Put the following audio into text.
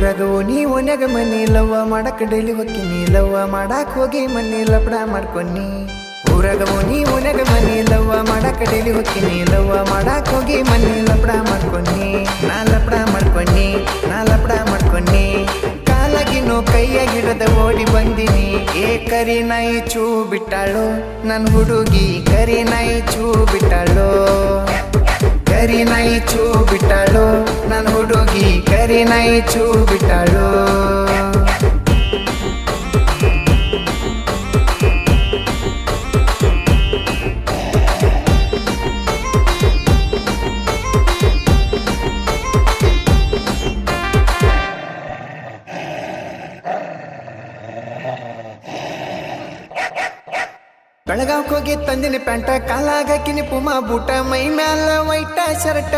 ಊರಾಗ ನೀ ಓನ್ಯಾಗ ಮನಿ ಲವ್ವ ಮಾಡಕ್ ಡೈಲಿ ಹೊಕ್ಕಿನಿ ಲವ್ವ ಮಾಡಾಕ್ ಹೋಗಿ ಮನಿ ಲಪಡ ಮಾಡ್ಕೊನಿ ಊರಾಗ ನೀ ಓನ್ಯಾಗ ಮನಿ ಲವ್ವ ಮಾಡಕ್ ಡೈಲಿ ಹೊಕ್ಕಿನಿ ಲವ್ವ ಮಾಡಾಕ್ ಹೋಗಿ ಮನಿ ಲಪಡ ಮಾಡ್ಕೊನಿ ನಾ ಲಪಡ ಮಾಡ್ಕೊನಿ ಕಾಲಾಗಿನೋ ಕೈಯಾಗಿಡದ ಓಡಿ ಬಂದಿನಿ ಏ ಕರಿ ನಾಯಿ ಚೂ ಬಿಟ್ಟಾಳು ನನ್ ಹುಡುಗಿ ಕರಿ ನಾಯಿ ಚೂ ಬಿಟ್ಟಾಳು ಕರಿ ನಾಯಿ ಚೂ ಬಿಟ್ಟಾಳು ನನ್ ಹುಡುಗಿ ಕರಿ ನಾಯಿ ಚೂ ಬಿಟ್ಟಾಳು ಬೆಳಗಾವ್ಕ್ ಹೋಗಿ ತಂದಿನಿ ಪ್ಯಾಂಟ ಕಾಲಾಗ ಕಿನಿ ಪುಮಾ ಬೂಟ ಮೈ ಮ್ಯಾಲ ವೈಟ ಶರ್ಟ